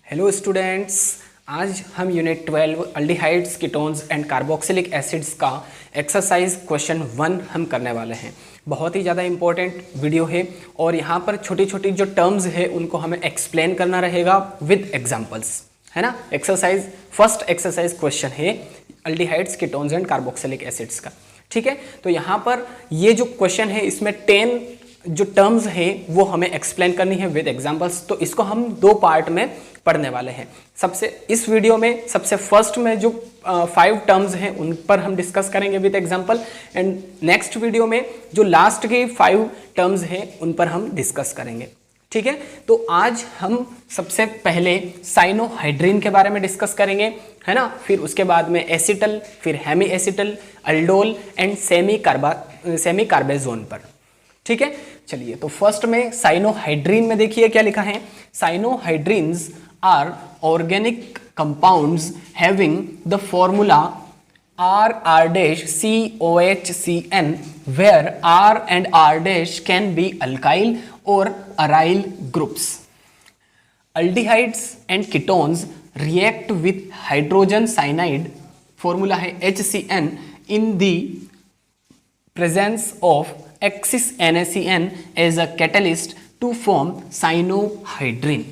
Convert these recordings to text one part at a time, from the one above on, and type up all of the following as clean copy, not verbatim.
Hello students, आज हम unit 12 aldehydes ketones and carboxylic acids का एक्सरसाइज क्वेश्चन 1 हम करने वाले हैं। बहुत ही ज़्यादा इंपॉर्टेंट वीडियो है और यहाँ पर छोटी छोटी जो टर्म्स है उनको हमें एक्सप्लेन करना रहेगा विद एग्जांपल्स, है ना। फर्स्ट एक्सरसाइज क्वेश्चन है aldehydes ketones and carboxylic acids का, ठीक है। तो यहाँ पर ये जो क्वेश्चन है इसमें 10 जो टर्म्स है वो हमें एक्सप्लेन करनी है विद एग्जांपल्स। तो इसको हम 2 पार्ट में पढ़ने वाले हैं। इस वीडियो में सबसे फर्स्ट में जो 5 टर्म्स हैं उन पर हम डिस्कस करेंगे with example, and next video में जो लास्ट के 5 टर्म्स हैं उन पर हम डिस्कस करेंगे, ठीक है। तो आज हम सबसे पहले साइनोहाइड्रीन के बारे में डिस्कस करेंगे, है ना। फिर उसके बाद में एसिटल, फिर hemiacetal, aldol and semicarbazone पर, ठीक है। चलिए, तो फर्स्ट में साइनोहाइड्रीन में देखिए क्या लिखा है। Cyanohydrins are organic compounds having the formula RR-COHCN where R and R- can be alkyl or aryl groups. Aldehydes and ketones react with hydrogen cyanide, formula है HCN, in the presence of excess NaCN as a catalyst to form cyanohydrin,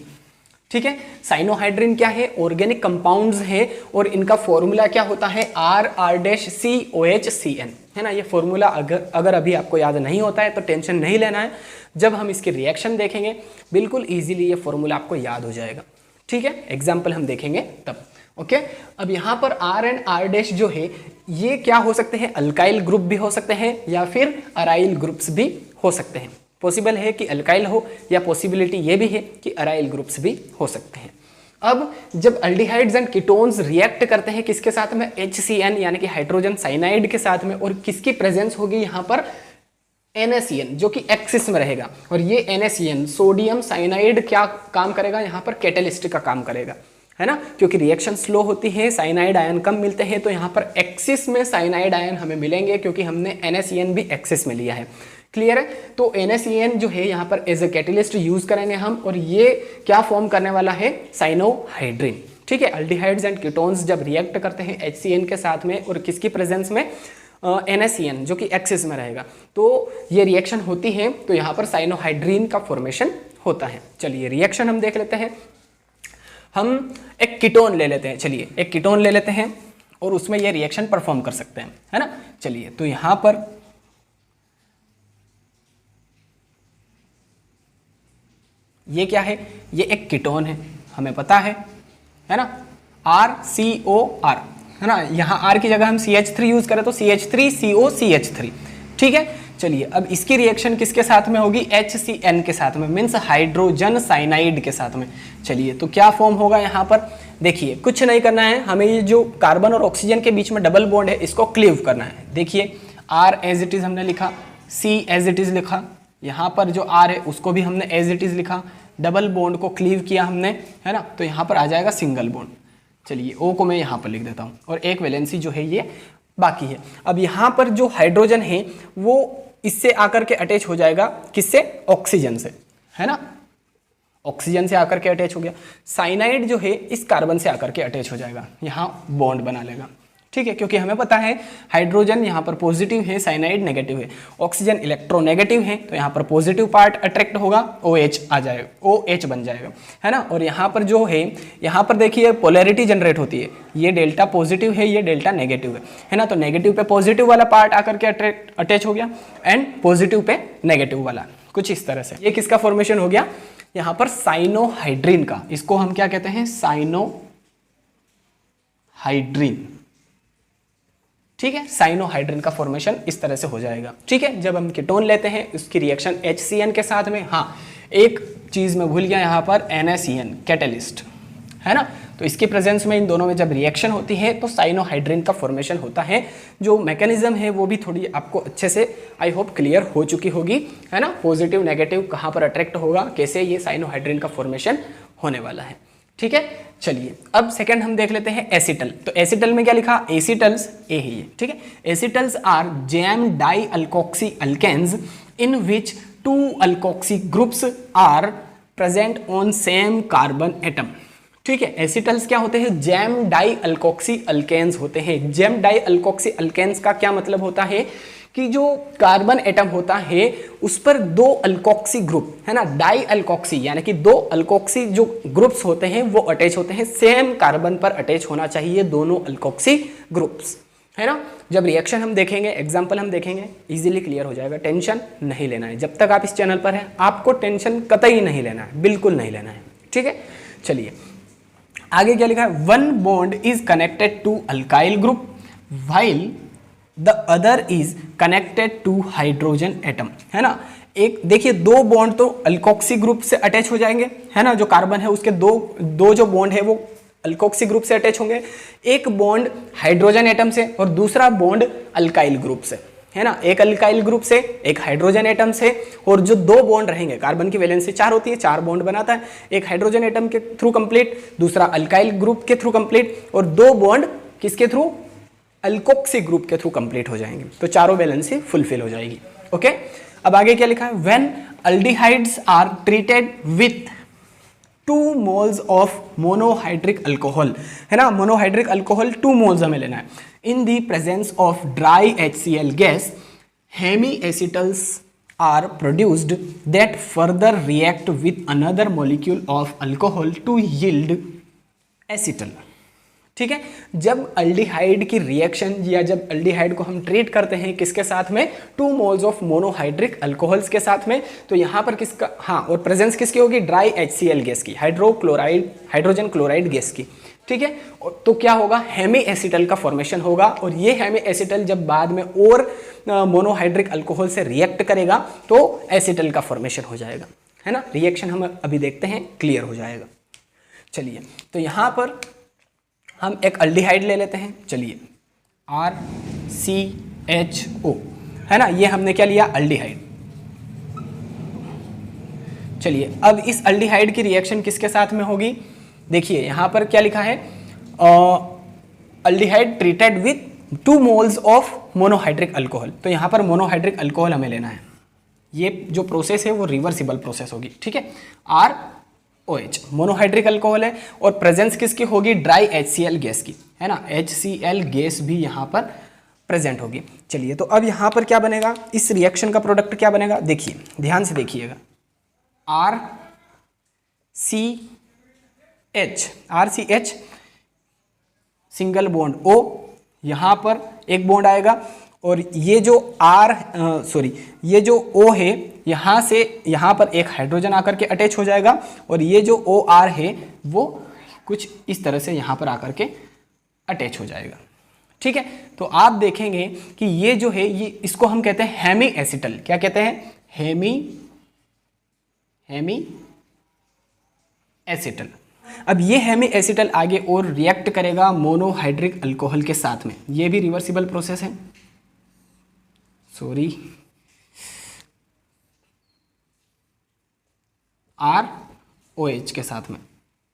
ठीक है। Cyanohydrin क्या है? Organic compounds है और इनका formula क्या होता है? RR-COHCN, है ना। ये फॉर्मूला अगर अभी आपको याद नहीं होता है तो टेंशन नहीं लेना है, जब हम इसकी रिएक्शन देखेंगे बिल्कुल इजीली ये फॉर्मूला आपको याद हो जाएगा, ठीक है। एग्जाम्पल हम देखेंगे तब, ओके। अब यहाँ पर R एंड R- जो है ये क्या हो सकते हैं? अल्काइल ग्रुप भी हो सकते हैं या फिर अराइल ग्रुप्स भी हो सकते हैं। पॉसिबल है कि अल्काइल हो या पॉसिबिलिटी ये भी है कि अराइल ग्रुप्स भी हो सकते हैं। अब जब अल्डिहाइड्स एंड कीटोन्स रिएक्ट करते हैं किसके साथ में? HCN यानी कि हाइड्रोजन साइनाइड के साथ में, और किसकी प्रेजेंस होगी यहाँ पर? NaCN, जो कि एक्सिस में रहेगा। और ये NaCN सोडियम साइनाइड क्या काम करेगा? यहाँ पर कैटलिस्ट का काम करेगा, है ना। क्योंकि रिएक्शन स्लो होती है, साइनाइड आयन कम मिलते हैं, तो यहाँ पर एक्सिस में साइनाइड आयन हमें मिलेंगे क्योंकि हमने NaCN भी एक्सिस में लिया है। क्लियर है? तो NaCN जो है यहाँ पर एज ए कैटलिस्ट यूज करेंगे हम, और ये क्या फॉर्म करने वाला है? साइनोहाइड्रीन, ठीक है। अल्डिहाइड्स एंड कीटोन्स जब रिएक्ट करते हैं HCN के साथ में और किसकी प्रेजेंस में? NaCN, जो कि एक्सिस में रहेगा, तो ये रिएक्शन होती है, तो यहाँ पर साइनोहाइड्रीन का फॉर्मेशन होता है। चलिए रिएक्शन हम देख लेते हैं। हम एक कीटोन ले लेते हैं, चलिए एक कीटोन ले लेते हैं और उसमें ये रिएक्शन परफॉर्म कर सकते हैं, है ना। चलिए, तो यहाँ पर ये क्या है? ये एक कीटोन है, हमें पता है ना। RCOR, है ना। यहाँ R की जगह हम CH3 यूज करें तो CH3COCH3, ठीक है। चलिए, अब इसकी रिएक्शन किसके साथ में होगी? HCN के साथ में, मीन्स हाइड्रोजन साइनाइड के साथ में। चलिए, तो क्या फॉर्म होगा यहाँ पर? देखिए, कुछ नहीं करना है हमें, ये जो कार्बन और ऑक्सीजन के बीच में डबल बॉन्ड है इसको क्लीव करना है। देखिए, R एज इट इज हमने लिखा, C एज इट इज लिखा, यहाँ पर जो R है उसको भी हमने एज इट इज लिखा, डबल बॉन्ड को क्लीव किया हमने, है ना। तो यहाँ पर आ जाएगा सिंगल बॉन्ड। चलिए, O को मैं यहाँ पर लिख देता हूँ और एक वैलेंसी जो है ये बाकी है। अब यहाँ पर जो हाइड्रोजन है वो इससे आकर के अटैच हो जाएगा, किससे? ऑक्सीजन से, है ना। ऑक्सीजन से आकर के अटैच हो गया। साइनाइड जो है इस कार्बन से आकर के अटैच हो जाएगा, यहाँ बॉन्ड बना लेगा, ठीक है। क्योंकि हमें पता है हाइड्रोजन यहाँ पर पॉजिटिव है, साइनाइड नेगेटिव है, ऑक्सीजन इलेक्ट्रोनेगेटिव है, तो यहाँ पर पॉजिटिव पार्ट अट्रैक्ट होगा, OH आ जाएगा, OH बन जाएगा, है ना। और यहाँ पर जो है, यहाँ पर देखिए पोलैरिटी जनरेट होती है, ये डेल्टा पॉजिटिव है, ये डेल्टा नेगेटिव है ना। तो नेगेटिव पे पॉजिटिव वाला पार्ट आकर के अटैच हो गया एंड पॉजिटिव पे नेगेटिव वाला, कुछ इस तरह से। ये किसका फॉर्मेशन हो गया? यहाँ पर साइनोहाइड्रीन का। इसको हम क्या कहते हैं? साइनोहाइड्रीन, ठीक है। साइनोहाइड्रीन का फॉर्मेशन इस तरह से हो जाएगा, ठीक है। जब हम कीटोन लेते हैं उसकी रिएक्शन HCN के साथ में, हाँ एक चीज मैं भूल गया यहाँ पर, NaCN कैटलिस्ट, है ना। तो इसकी प्रेजेंस में इन दोनों में जब रिएक्शन होती है तो साइनोहाइड्रीन का फॉर्मेशन होता है। जो मैकेनिज्म है वो भी थोड़ी आपको अच्छे से आई होप क्लियर हो चुकी होगी, है ना। पॉजिटिव नेगेटिव कहाँ पर अट्रैक्ट होगा, कैसे ये साइनोहाइड्रीन का फॉर्मेशन होने वाला है, ठीक है। चलिए, अब सेकंड हम देख लेते हैं एसिटल। तो एसिटल में क्या लिखा? एसिटल्स, ए ही है, ठीक है। Acetals are gem dialkoxy alkanes in which 2 alkoxy groups are present on same carbon atom, ठीक है। एसिटल्स क्या होते हैं? जैम डाई अल्कोक्सी अल्केन्स होते हैं। जैम डाई अल्कोक्सी अल्केन्स का क्या मतलब होता है कि जो कार्बन एटम होता है उस पर दो अल्कोक्सी ग्रुप, है ना, डाई अल्कोक्सी यानी कि दो अल्कोक्सी जो ग्रुप्स होते हैं वो अटैच होते हैं, सेम कार्बन पर अटैच होना चाहिए दोनों अल्कोक्सी ग्रुप्स, है ना। जब रिएक्शन हम देखेंगे, एग्जाम्पल हम देखेंगे, इजीली क्लियर हो जाएगा। टेंशन नहीं लेना है, जब तक आप इस चैनल पर हैं आपको टेंशन कतई नहीं लेना है, बिल्कुल नहीं लेना है, ठीक है। चलिए आगे क्या लिखा है? One bond is connected to alkyl group while the other is connected to hydrogen atom, है ना। एक देखिए दो बॉन्ड तो अल्कोक्सी ग्रुप से अटैच हो जाएंगे, है ना, जो कार्बन है उसके दो जो बॉन्ड है वो अल्कोक्सी ग्रुप से अटैच होंगे, एक बॉन्ड हाइड्रोजन एटम से और दूसरा बॉन्ड अल्काइल ग्रुप से, है ना। एक अल्काइल ग्रुप से, एक हाइड्रोजन एटम से, और जो दो बॉन्ड रहेंगे, कार्बन की वैलेंसी 4 होती है, 4 बॉन्ड बनाता है, एक हाइड्रोजन एटम के थ्रू कंप्लीट, दूसरा अल्काइल ग्रुप के थ्रू कंप्लीट, और दो बॉन्ड किसके थ्रू? अल्कोक्सी ग्रुप के थ्रू कंप्लीट हो जाएंगे, तो चारों बैलेंसी फुलफिल हो जाएगी। ओके, अब आगे क्या लिखा है? When aldehydes are treated with 2 moles of monohydric alcohol, है ना, मोनोहाइड्रिक अल्कोहल 2 moles हमें लेना है, in the presence of dry HCl gas, hemiacetals are produced that further react with another molecule of alcohol to yield acetal, ठीक है। जब aldehyde की reaction या जब अल्डिहाइड को हम ट्रीट करते हैं किसके साथ में? 2 moles ऑफ मोनोहाइड्रिक अल्कोहल्स के साथ में, तो यहां पर किसका, हाँ, और प्रेजेंस किसकी होगी? ड्राई HCl गैस की, हाइड्रोजन क्लोराइड गैस की, ठीक है। तो क्या होगा? हेमी एसिटल का फॉर्मेशन होगा, और ये हेमी एसिटल जब बाद में और मोनोहाइड्रिक अल्कोहल से रिएक्ट करेगा तो एसिटल का फॉर्मेशन हो जाएगा, है ना। रिएक्शन हम अभी देखते हैं, क्लियर हो जाएगा। चलिए तो यहां पर हम एक अल्डिहाइड ले लेते हैं, चलिए RCHO, है ना, ये हमने क्या लिया? अल्डिहाइड। चलिए अब इस अल्डिहाइड की रिएक्शन किसके साथ में होगी? देखिए यहां पर क्या लिखा है? Aldehyde treated with 2 moles of monohydric alcohol, तो यहां पर मोनोहाइड्रिक अल्कोहल हमें लेना है। ये जो प्रोसेस है वो रिवर्सिबल प्रोसेस होगी, ठीक है। ROH मोनोहाइड्रिक अल्कोहल है, और प्रेजेंस किसकी होगी? ड्राई HCl गैस की, है ना, HCl गैस भी यहाँ पर प्रेजेंट होगी। चलिए तो अब यहाँ पर क्या बनेगा? इस रिएक्शन का प्रोडक्ट क्या बनेगा? देखिए ध्यान से देखिएगा, RCH सिंगल बॉन्ड O, यहाँ पर एक बॉन्ड आएगा, और ये जो ये जो O है यहाँ से यहाँ पर एक हाइड्रोजन आकर के अटैच हो जाएगा, और ये जो OR है वो कुछ इस तरह से यहाँ पर आकर के अटैच हो जाएगा, ठीक है। तो आप देखेंगे कि ये जो है ये इसको हम कहते हैं हेमी एसिटल। क्या कहते हैं? Hemiacetal. अब ये हेमी एसिटल आगे और रिएक्ट करेगा मोनोहाइड्रिक अल्कोहल के साथ में, ये भी रिवर्सिबल प्रोसेस है, ROH के साथ में,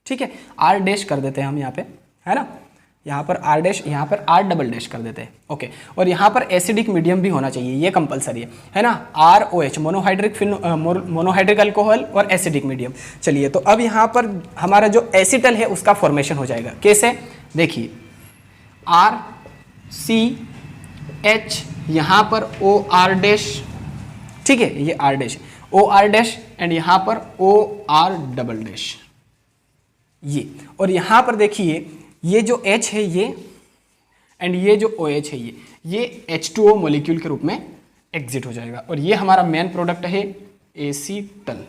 ठीक है। R डैश कर देते हैं हम यहाँ पे, है ना, यहाँ पर R डैश, यहाँ पर R डबल डैश कर देते हैं, ओके। और यहाँ पर एसिडिक मीडियम भी होना चाहिए, ये कंपलसरी है ना, ROH मोनोहाइड्रिक अल्कोहल और एसिडिक मीडियम। चलिए तो अब यहाँ पर हमारा जो एसिटल है उसका फॉर्मेशन हो जाएगा, कैसे? देखिए RCH, यहाँ पर OR डैश, ठीक है, ये R dash, OR dash, and यहाँ पर OR डबल डैश, ये, और यहाँ पर देखिए ये जो H है ये, एंड ये जो OH है ये H2O मॉलिक्यूल के रूप में एग्जिट हो जाएगा, और ये हमारा मेन प्रोडक्ट है एसीटल,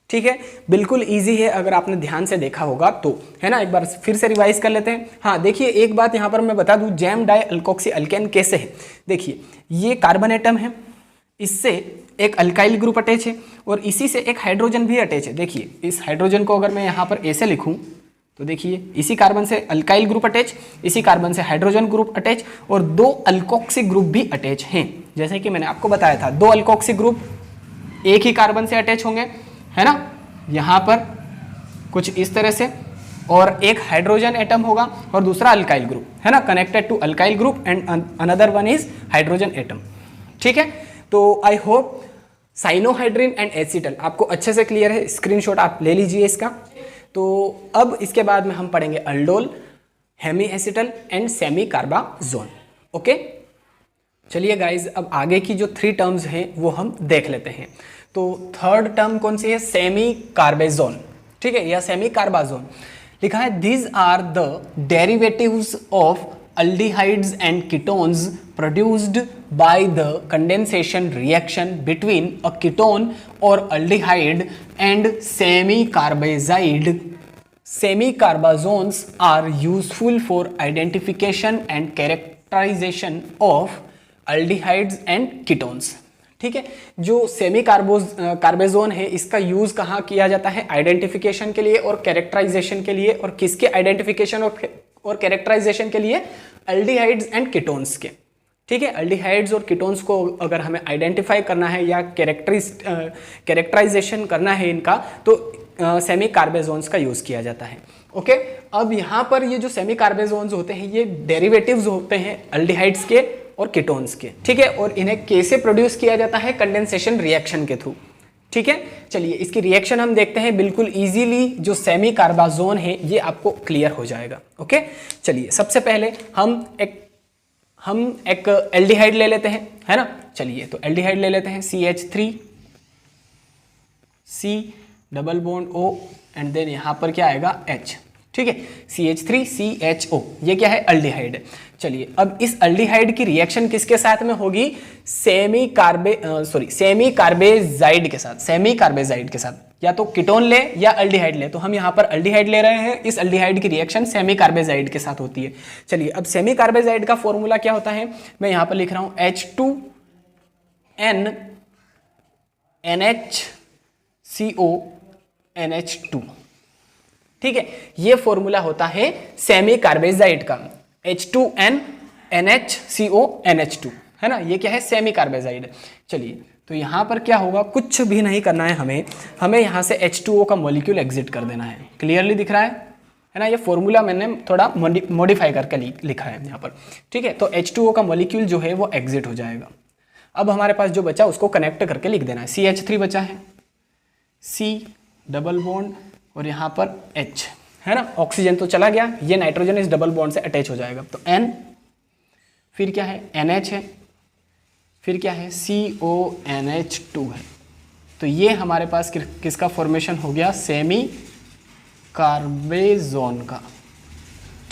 ठीक है। बिल्कुल इजी है अगर आपने ध्यान से देखा होगा तो, है ना। एक बार फिर से रिवाइज कर लेते हैं। हाँ देखिए एक बात यहाँ पर मैं बता दूं, जैम डाई अल्कोक्सी अल्केन कैसे है? देखिए ये कार्बन एटम है, इससे एक अल्काइल ग्रुप अटैच है, और इसी से एक हाइड्रोजन भी अटैच है। देखिए इस हाइड्रोजन को अगर मैं यहाँ पर ऐसे लिखूँ तो देखिए इसी कार्बन से अल्काइल ग्रुप अटैच, इसी कार्बन से हाइड्रोजन ग्रुप अटैच, और 2 अल्कोक्सी ग्रुप भी अटैच हैं। जैसे कि मैंने आपको बताया था 2 अल्कोक्सी ग्रुप एक ही कार्बन से अटैच होंगे, है ना, यहाँ पर कुछ इस तरह से, और एक हाइड्रोजन एटम होगा और दूसरा अल्काइल ग्रुप, है ना, connected to alkyl group, and another one is hydrogen atom, ठीक है। तो I hope cyanohydrin and acetal आपको अच्छे से क्लियर है, स्क्रीनशॉट आप ले लीजिए इसका। तो अब इसके बाद में हम पढ़ेंगे aldol, hemiacetal and semicarbazone. Okay, चलिए गाइज अब आगे की जो 3 टर्म्स हैं वो हम देख लेते हैं। तो थर्ड टर्म कौन सी है? सेमी कार्बाजोन, ठीक है, या सेमी कार्बाजोन लिखा है। These are the derivatives of aldehydes and ketones produced by the condensation reaction between a ketone or aldehyde and semi-carbazide. Semi-carbazones are useful for identification and characterization of aldehydes and ketones. ठीक है, जो semi carbazone है इसका use कहाँ किया जाता है? Identification के लिए और कैरेक्टराइजेशन के लिए। और किसके आइडेंटिफिकेशन और कैरेक्टराइजेशन के लिए? एल्डिहाइड्स एंड कीटोन्स के। ठीक है, एल्डिहाइड्स और कीटोन्स को अगर हमें आइडेंटिफाई करना है या कैरेक्टराइजेशन करना है इनका, तो सेमी कार्बेजोन्स का यूज किया जाता है। ओके, अब यहाँ पर ये जो सेमी कार्बेजोन्स होते हैं ये डेरिवेटिव्स होते हैं एल्डिहाइड्स के और कीटोन्स के। ठीक है, और इन्हें कैसे प्रोड्यूस किया जाता है? कंडेंसेशन रिएक्शन के थ्रू। ठीक है, चलिए इसकी रिएक्शन हम देखते हैं बिल्कुल इजीली। जो सेमी कार्बाजोन है ये आपको क्लियर हो जाएगा। ओके, चलिए सबसे पहले हम एक एल्डिहाइड ले लेते हैं, है ना। चलिए तो एल्डिहाइड ले लेते हैं, CH3 C double bond O and then यहां पर क्या आएगा? H। ठीक है, CH3CHO, ये क्या है? एल्डिहाइड है। चलिए अब इस एल्डिहाइड की रिएक्शन किसके साथ में होगी? सेमी कार्बेजाइड के साथ। सेमी कार्बेजाइड के साथ या तो कीटोन ले या एल्डिहाइड ले, तो हम यहाँ पर एल्डिहाइड ले रहे हैं। इस एल्डिहाइड की रिएक्शन सेमी कार्बेजाइड के साथ होती है। चलिए अब सेमी कार्बेजाइड का फॉर्मूला क्या होता है? मैं यहाँ पर लिख रहा हूँ H2N NHCO NH2। ठीक है, ये फॉर्मूला होता है सेमी कार्बेजाइड का, H2N NHCO NH2, है ना। ये क्या है? Semi carbazide. चलिए तो यहां पर क्या होगा? कुछ भी नहीं करना है हमें यहां से H2O का मॉलिक्यूल एग्जिट कर देना है। क्लियरली दिख रहा है ना। ये फॉर्मूला मैंने थोड़ा मॉडिफाई करके लिखा है यहाँ पर। ठीक है, तो H2O का मॉलिक्यूल जो है वो एग्जिट हो जाएगा। अब हमारे पास जो बचा उसको कनेक्ट करके लिख देना है। CH3 बचा है, C डबल बॉन्ड और यहाँ पर H, है ना। ऑक्सीजन तो चला गया, ये नाइट्रोजन इस डबल बॉन्ड से अटैच हो जाएगा। तो N, फिर क्या है? NH है, फिर क्या है? CONH2 है। तो ये हमारे पास किसका फॉर्मेशन हो गया? सेमी कार्बेजोन का।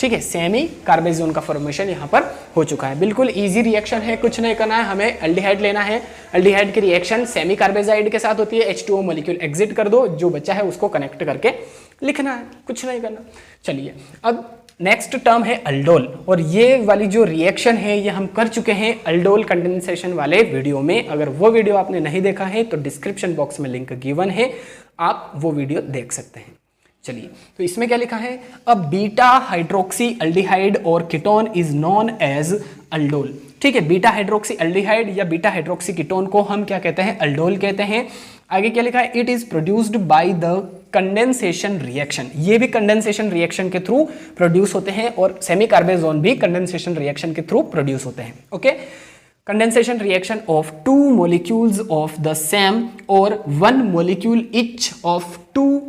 ठीक है, सेमी कार्बेजोन का फॉर्मेशन यहाँ पर हो चुका है। बिल्कुल इजी रिएक्शन है, कुछ नहीं करना है, हमें एल्डिहाइड लेना है। एल्डिहाइड की रिएक्शन सेमी कार्बेजाइड के साथ होती है। H2O मॉलिक्यूल एग्जिट कर दो, जो बचा है उसको कनेक्ट करके लिखना है, कुछ नहीं करना। चलिए अब नेक्स्ट टर्म है अल्डोल, और ये वाली जो रिएक्शन है ये हम कर चुके हैं अल्डोल कंडेंसेशन वाले वीडियो में। अगर वो वीडियो आपने नहीं देखा है तो डिस्क्रिप्शन बॉक्स में लिंक गिवन है, आप वो वीडियो देख सकते हैं। चलिए तो इसमें क्या लिखा है? अ बीटा हाइड्रोक्सी एल्डिहाइड और ketone is known as aldol. ठीक है, बीटा हाइड्रोक्सी एल्डिहाइड या बीटा हाइड्रोक्सी कीटोन को हम क्या कहते हैं? अल्डोल कहते हैं। आगे क्या लिखा है? It is produced by the condensation reaction. ये भी कंडेंसेशन रिएक्शन के थ्रू प्रोड्यूस होते हैं, और सेमी कार्बेजोन भी कंडेंसेशन रिएक्शन के थ्रू प्रोड्यूस होते हैं। Okay, condensation reaction of 2 molecules of the same or 1 molecule each of 2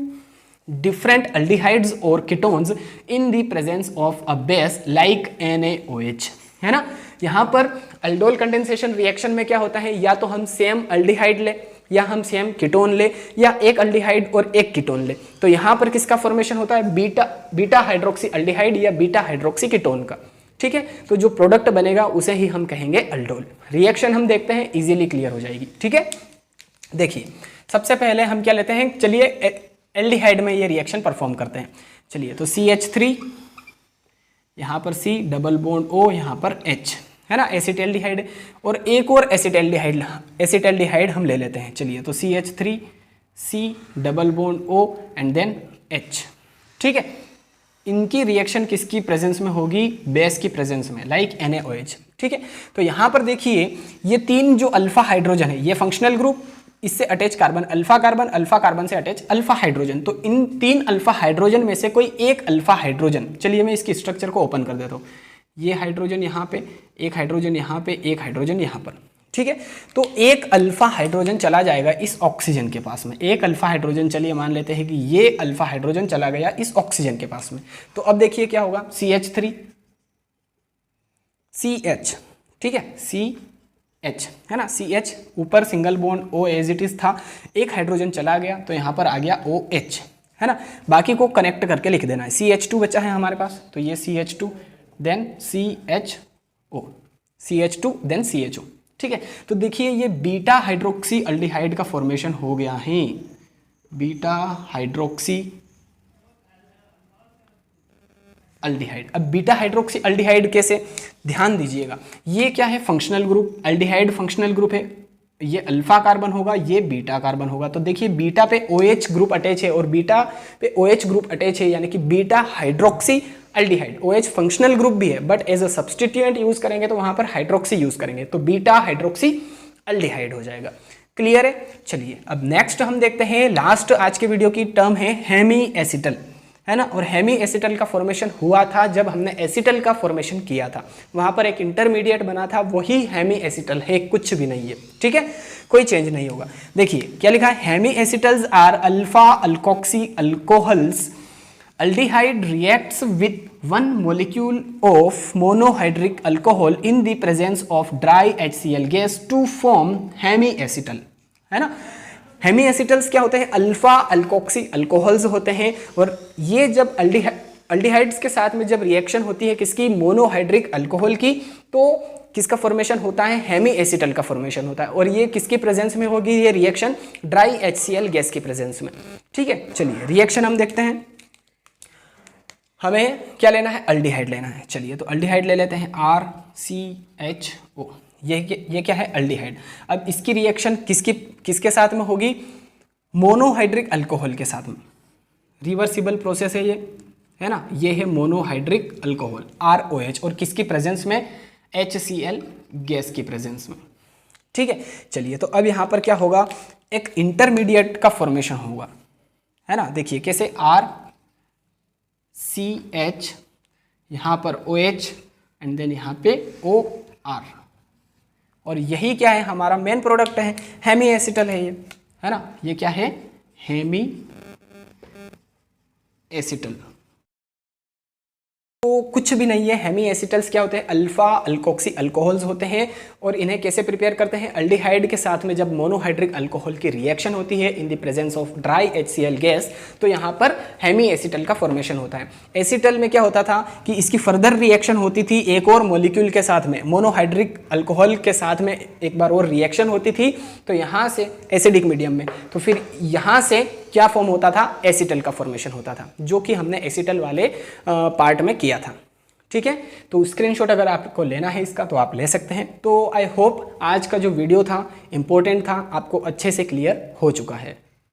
different aldehydes or ketones in the presence of a base like NaOH, है ना। यहाँ पर अल्डोल कंडेंसेशन रिएक्शन में क्या होता है? या तो हम सेम अल्डिहाइड ले या हम सेम कीटोन ले या एक अल्डिहाइड और एक कीटोन ले। तो यहाँ पर किसका फॉर्मेशन होता है? बीटा हाइड्रोक्सी अल्डिहाइड या बीटा हाइड्रोक्सी कीटोन का। ठीक है, तो जो प्रोडक्ट बनेगा उसे ही हम कहेंगे अल्डोल। रिएक्शन हम देखते हैं, इजीली क्लियर हो जाएगी। ठीक है, देखिए सबसे पहले हम क्या लेते हैं? चलिए एल्डिहाइड में ये रिएक्शन परफॉर्म करते हैं। चलिए तो CH3, यहाँ पर C डबल बॉन्ड O, यहाँ पर H, है ना, एसिटाल्डिहाइड। और एक और एसिटाल्डिहाइड हम ले लेते हैं। चलिए तो CH3 C double bond O and then H। ठीक है, इनकी रिएक्शन किसकी प्रेजेंस में होगी? बेस की प्रेजेंस में, लाइक NaOH। ठीक है, तो यहाँ पर देखिए ये 3 जो अल्फा हाइड्रोजन है, ये फंक्शनल ग्रुप, इससे अटैच कार्बन, अल्फा कार्बन से अटैच अल्फा हाइड्रोजन। तो इन 3 अल्फा हाइड्रोजन में से कोई एक अल्फा हाइड्रोजन, चलिए मैं इसकी स्ट्रक्चर को ओपन कर देता हूँ। ये हाइड्रोजन यहाँ पे, एक हाइड्रोजन यहाँ पे, एक हाइड्रोजन यहाँ पर। ठीक है। तो एक अल्फा हाइड्रोजन चला जाएगा इस ऑक्सीजन के पास में, एक अल्फा हाइड्रोजन, चलिए मान लेते हैं कि ये अल्फा हाइड्रोजन चला गया इस ऑक्सीजन के पास में। तो अब देखिए क्या होगा, CH3 CH, ठीक है, CH है ना, CH ऊपर single bond O as it is था, एक हाइड्रोजन चला गया तो यहाँ पर आ गया OH है ना, बाकी को कनेक्ट करके लिख देना है। CH2 बचा है हमारे पास, तो ये CH2 then CHO, CH2 then CHO, ठीक है। तो देखिए ये बीटा हाइड्रोक्सी अल्डिहाइड का फॉर्मेशन हो गया है, बीटा हाइड्रोक्सी अल्डिहाइड। अब बीटा हाइड्रोक्सी अल्डिहाइड कैसे, ध्यान दीजिएगा, ये क्या है, functional group, aldehyde functional group है, ये अल्फा कार्बन होगा, ये बीटा कार्बन होगा। तो देखिए बीटा पे OH ग्रुप अटैच है और बीटा पे OH ग्रुप अटैच है, यानी कि beta hydroxy aldehyde. OH functional group भी है but as a substituent use करेंगे तो वहां पर हाइड्रोक्सी यूज करेंगे, तो बीटा हाइड्रोक्सी अल्डिहाइड हो जाएगा। क्लियर है। चलिए अब नेक्स्ट हम देखते हैं, लास्ट आज के वीडियो की टर्म है हेमी एसिटल, है ना। और हेमी एसिटल का फॉर्मेशन हुआ था जब हमने एसिटल का फॉर्मेशन किया था, वहां पर एक इंटरमीडिएट बना था, वही हेमी एसिटल है, कुछ भी नहीं है, ठीक है, कोई चेंज नहीं होगा। देखिए क्या लिखा है, hemiacetals are alpha alkoxy alcohols aldehyde reacts with one molecule of monohydric alcohol in the presence of dry HCl gas to form hemiacetal, है ना। हेमीएसिटल्स क्या होते हैं, अल्फा अल्कोक्सी अल्कोहल्स होते हैं, और ये जब अल्डिहाइड्स के साथ में जब रिएक्शन होती है किसकी, मोनोहाइड्रिक अल्कोहल की, तो किसका फॉर्मेशन होता है, हेमीएसिटल का फॉर्मेशन होता है। और ये किसकी प्रेजेंस में होगी, ये रिएक्शन ड्राई HCl गैस की प्रेजेंस में, ठीक है। चलिए रिएक्शन हम देखते हैं, हमें क्या लेना है, अल्डिहाइड लेना है। चलिए तो अल्डिहाइड ले लेते हैं, RCHO, ये क्या है, अल्डिहाइड। अब इसकी रिएक्शन किसके साथ में होगी, मोनोहाइड्रिक अल्कोहल के साथ में, रिवर्सिबल प्रोसेस है ये, है ना, ये है मोनोहाइड्रिक अल्कोहल ROH, और किसकी प्रेजेंस में, HCl गैस की प्रेजेंस में, ठीक है। चलिए तो अब यहाँ पर क्या होगा, एक इंटरमीडिएट का फॉर्मेशन होगा, है ना। देखिए कैसे, RCH, यहाँ पर OH एंड देन यहाँ पे OR, और यही क्या है, हमारा मेन प्रोडक्ट है, हेमी एसिटल है ये, है ना, ये क्या है, हेमी एसिटल। तो कुछ भी नहीं है, हेमी एसिटल्स क्या होते हैं, अल्फा अल्कोक्सी अल्कोहल्स होते हैं, और इन्हें कैसे प्रिपेयर करते हैं, अल्डिहाइड के साथ में जब मोनोहाइड्रिक अल्कोहल की रिएक्शन होती है in the presence of dry HCl gas, तो यहाँ पर हेमी एसिटल का फॉर्मेशन होता है। एसिटल में क्या होता था कि इसकी फर्दर रिएक्शन होती थी एक और मॉलिक्यूल के साथ में, मोनोहाइड्रिक अल्कोहल के साथ में एक बार और रिएक्शन होती थी, तो यहाँ से एसिडिक मीडियम में, तो फिर यहाँ से क्या फॉर्म होता था, एसिटल का फॉर्मेशन होता था, जो कि हमने एसिटल वाले पार्ट में किया था, ठीक है। तो स्क्रीनशॉट अगर आपको लेना है इसका तो आप ले सकते हैं। तो आई होप आज का जो वीडियो था इंपॉर्टेंट था, आपको अच्छे से क्लियर हो चुका है।